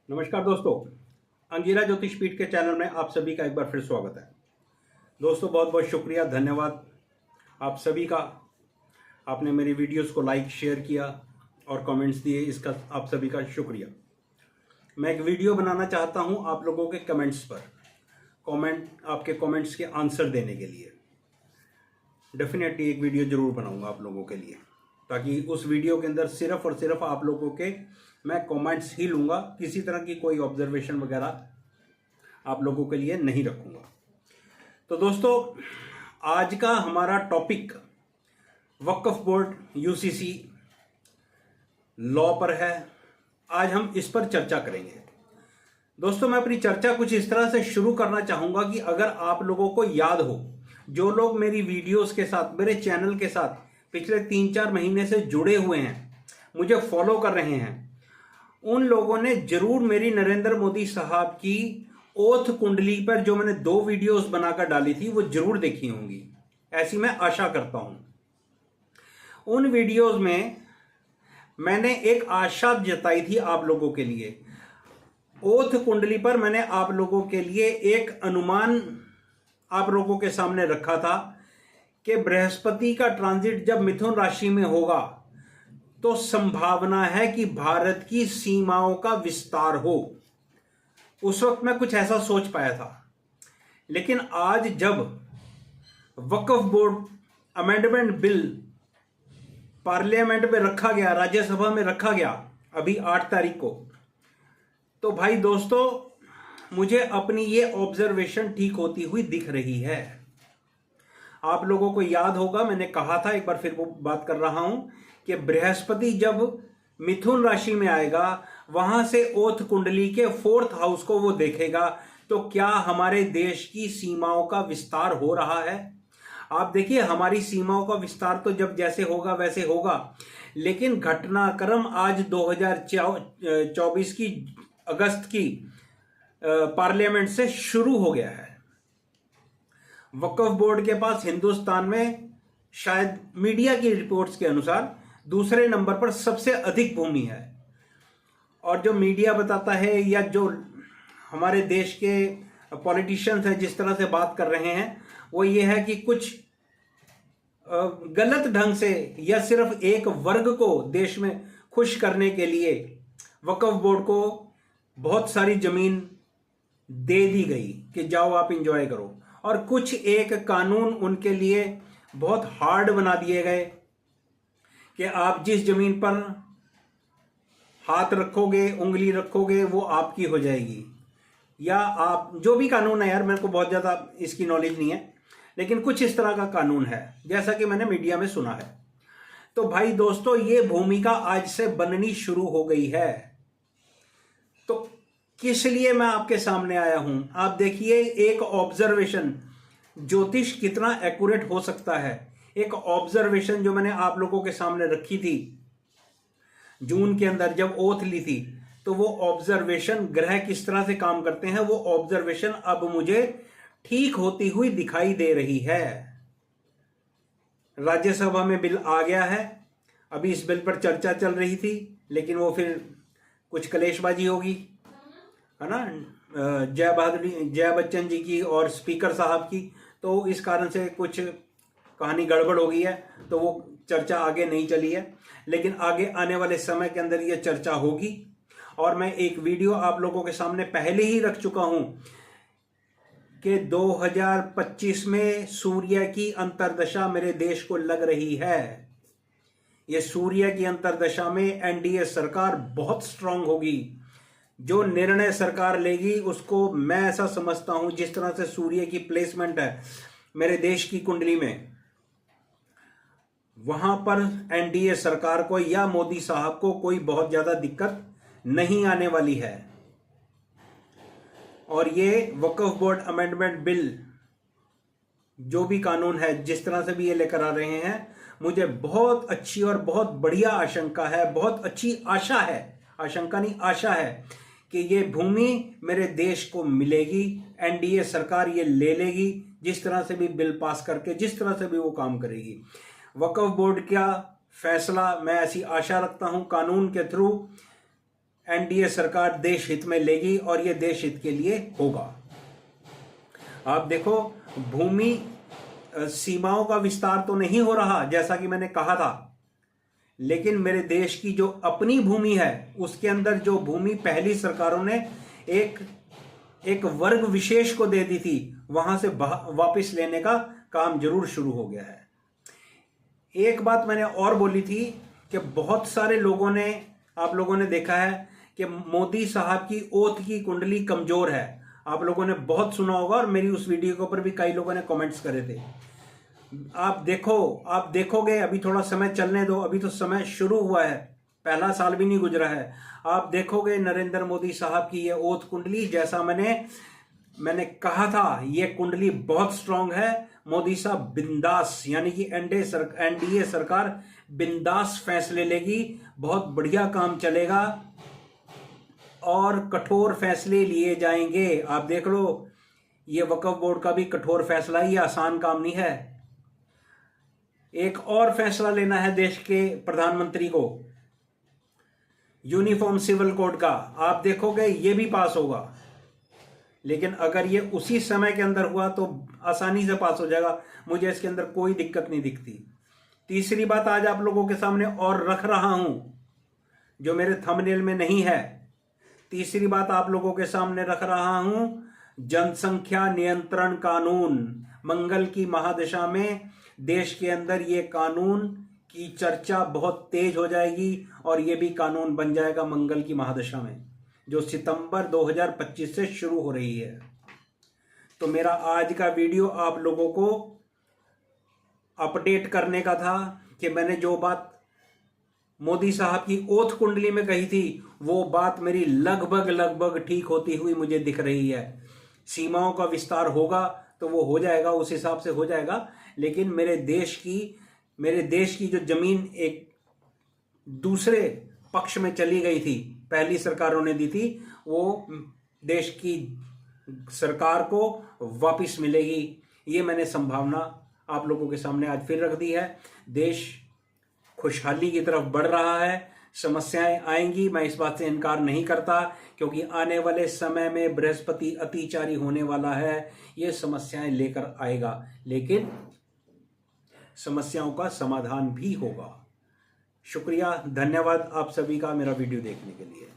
नमस्कार दोस्तों, अंगीरा ज्योतिष पीठ के चैनल में आप सभी का एक बार फिर स्वागत है। दोस्तों बहुत बहुत शुक्रिया, धन्यवाद आप सभी का। आपने मेरी वीडियोस को लाइक शेयर किया और कमेंट्स दिए, इसका आप सभी का शुक्रिया। मैं एक वीडियो बनाना चाहता हूं आप लोगों के कमेंट्स पर, आपके कमेंट्स के आंसर देने के लिए। डेफिनेटली एक वीडियो ज़रूर बनाऊंगा आप लोगों के लिए, ताकि उस वीडियो के अंदर सिर्फ और सिर्फ आप लोगों के मैं कमेंट्स ही लूँगा, किसी तरह की कोई ऑब्जर्वेशन वगैरह आप लोगों के लिए नहीं रखूँगा। तो दोस्तों आज का हमारा टॉपिक वक्फ बोर्ड यूसीसी लॉ पर है। आज हम इस पर चर्चा करेंगे। दोस्तों मैं अपनी चर्चा कुछ इस तरह से शुरू करना चाहूँगा कि अगर आप लोगों को याद हो, जो लोग मेरी वीडियोस के साथ, मेरे चैनल के साथ पिछले 3-4 महीने से जुड़े हुए हैं, मुझे फॉलो कर रहे हैं, उन लोगों ने जरूर मेरी नरेंद्र मोदी साहब की ओथ कुंडली पर जो मैंने 2 वीडियोस बनाकर डाली थी वो जरूर देखी होंगी, ऐसी मैं आशा करता हूं। उन वीडियोस में मैंने एक आशा जताई थी आप लोगों के लिए। ओथ कुंडली पर मैंने आप लोगों के लिए एक अनुमान आप लोगों के सामने रखा था कि बृहस्पति का ट्रांजिट जब मिथुन राशि में होगा तो संभावना है कि भारत की सीमाओं का विस्तार हो। उस वक्त मैं कुछ ऐसा सोच पाया था, लेकिन आज जब वक्फ बोर्ड अमेंडमेंट बिल पार्लियामेंट में रखा गया, राज्यसभा में रखा गया अभी 8 तारीख को, तो भाई दोस्तों मुझे अपनी ये ऑब्जर्वेशन ठीक होती हुई दिख रही है। आप लोगों को याद होगा मैंने कहा था, एक बार फिर वो बात कर रहा हूं, कि बृहस्पति जब मिथुन राशि में आएगा, वहां से ओथ कुंडली के 4th हाउस को वो देखेगा, तो क्या हमारे देश की सीमाओं का विस्तार हो रहा है। आप देखिए हमारी सीमाओं का विस्तार तो जब जैसे होगा वैसे होगा, लेकिन घटनाक्रम आज 2024 की अगस्त की पार्लियामेंट से शुरू हो गया है। वक्फ बोर्ड के पास हिंदुस्तान में शायद मीडिया की रिपोर्ट्स के अनुसार दूसरे नंबर पर सबसे अधिक भूमि है। और जो मीडिया बताता है या जो हमारे देश के पॉलिटिशियंस हैं जिस तरह से बात कर रहे हैं, वो ये है कि कुछ गलत ढंग से या सिर्फ एक वर्ग को देश में खुश करने के लिए वक्फ बोर्ड को बहुत सारी जमीन दे दी गई कि जाओ आप इंजॉय करो, और कुछ एक कानून उनके लिए बहुत हार्ड बना दिए गए कि आप जिस जमीन पर हाथ रखोगे, उंगली रखोगे, वो आपकी हो जाएगी। या आप जो भी कानून है, यार मेरे को बहुत ज़्यादा इसकी नॉलेज नहीं है, लेकिन कुछ इस तरह का कानून है जैसा कि मैंने मीडिया में सुना है। तो भाई दोस्तों ये भूमिका आज से बननी शुरू हो गई है। तो किस लिए मैं आपके सामने आया हूं, आप देखिए एक ऑब्जर्वेशन, ज्योतिष कितना एक्यूरेट हो सकता है। एक ऑब्जर्वेशन जो मैंने आप लोगों के सामने रखी थी जून के अंदर जब ओथ ली थी, तो वो ऑब्जर्वेशन, ग्रह किस तरह से काम करते हैं, वो ऑब्जर्वेशन अब मुझे ठीक होती हुई दिखाई दे रही है। राज्यसभा में बिल आ गया है, अभी इस बिल पर चर्चा चल रही थी, लेकिन वो फिर कुछ कलेशबाजी होगी, है ना, जया बच्चन जी की और स्पीकर साहब की, तो इस कारण से कुछ कहानी गड़बड़ हो गई है, तो वो चर्चा आगे नहीं चली है। लेकिन आगे आने वाले समय के अंदर ये चर्चा होगी, और मैं एक वीडियो आप लोगों के सामने पहले ही रख चुका हूं कि 2025 में सूर्य की अंतर्दशा मेरे देश को लग रही है। ये सूर्य की अंतर्दशा में एनडीए सरकार बहुत स्ट्रांग होगी। जो निर्णय सरकार लेगी उसको मैं ऐसा समझता हूं, जिस तरह से सूर्य की प्लेसमेंट है मेरे देश की कुंडली में, वहां पर एनडीए सरकार को या मोदी साहब को कोई बहुत ज्यादा दिक्कत नहीं आने वाली है। और ये वक्फ बोर्ड अमेंडमेंट बिल जो भी कानून है, जिस तरह से भी ये लेकर आ रहे हैं, मुझे बहुत अच्छी और बहुत बढ़िया आशंका है, बहुत अच्छी आशा है, आशंका नहीं आशा है कि ये भूमि मेरे देश को मिलेगी। एनडीए सरकार ये ले लेगी, जिस तरह से भी बिल पास करके, जिस तरह से भी वो काम करेगी। वक्फ बोर्ड का फैसला मैं ऐसी आशा रखता हूं कानून के थ्रू एनडीए सरकार देश हित में लेगी और ये देश हित के लिए होगा। आप देखो, भूमि सीमाओं का विस्तार तो नहीं हो रहा जैसा कि मैंने कहा था, लेकिन मेरे देश की जो अपनी भूमि है उसके अंदर जो भूमि पहली सरकारों ने एक वर्ग विशेष को दे दी थी, वहां से वापस लेने का काम जरूर शुरू हो गया है। एक बात मैंने और बोली थी कि बहुत सारे लोगों ने, आप लोगों ने देखा है कि मोदी साहब की ओथ की कुंडली कमजोर है। आप लोगों ने बहुत सुना होगा और मेरी उस वीडियो के ऊपर भी कई लोगों ने कमेंट्स करे थे। आप देखोगे, अभी थोड़ा समय चलने दो, अभी तो समय शुरू हुआ है, पहला साल भी नहीं गुजरा है। आप देखोगे नरेंद्र मोदी साहब की ये ओथ कुंडली, जैसा मैंने कहा था, ये कुंडली बहुत स्ट्रांग है। मोदी साहब बिंदास, यानी कि एनडीए सरकार बिंदास फैसले लेगी, बहुत बढ़िया काम चलेगा और कठोर फैसले लिए जाएंगे। आप देख लो, ये वक्फ बोर्ड का भी कठोर फैसला ही, आसान काम नहीं है। एक और फैसला लेना है देश के प्रधानमंत्री को, यूनिफॉर्म सिविल कोड का। आप देखोगे ये भी पास होगा, लेकिन अगर ये उसी समय के अंदर हुआ तो आसानी से पास हो जाएगा, मुझे इसके अंदर कोई दिक्कत नहीं दिखती। तीसरी बात आज आप लोगों के सामने और रख रहा हूं, जो मेरे थंबनेल में नहीं है। तीसरी बात आप लोगों के सामने रख रहा हूं, जनसंख्या नियंत्रण कानून। मंगल की महादशा में देश के अंदर ये कानून की चर्चा बहुत तेज हो जाएगी और ये भी कानून बन जाएगा मंगल की महादशा में, जो सितंबर 2025 से शुरू हो रही है। तो मेरा आज का वीडियो आप लोगों को अपडेट करने का था कि मैंने जो बात मोदी साहब की ओथ कुंडली में कही थी, वो बात मेरी लगभग ठीक होती हुई मुझे दिख रही है। सीमाओं का विस्तार होगा तो वो हो जाएगा, उस हिसाब से हो जाएगा, लेकिन मेरे देश की जो जमीन एक दूसरे पक्ष में चली गई थी, पहली सरकारों ने दी थी, वो देश की सरकार को वापस मिलेगी। ये मैंने संभावना आप लोगों के सामने आज फिर रख दी है। देश खुशहाली की तरफ बढ़ रहा है। समस्याएं आएंगी, मैं इस बात से इनकार नहीं करता, क्योंकि आने वाले समय में बृहस्पति अतिचारी होने वाला है, ये समस्याएं लेकर आएगा, लेकिन समस्याओं का समाधान भी होगा। शुक्रिया, धन्यवाद आप सभी का मेरा वीडियो देखने के लिए।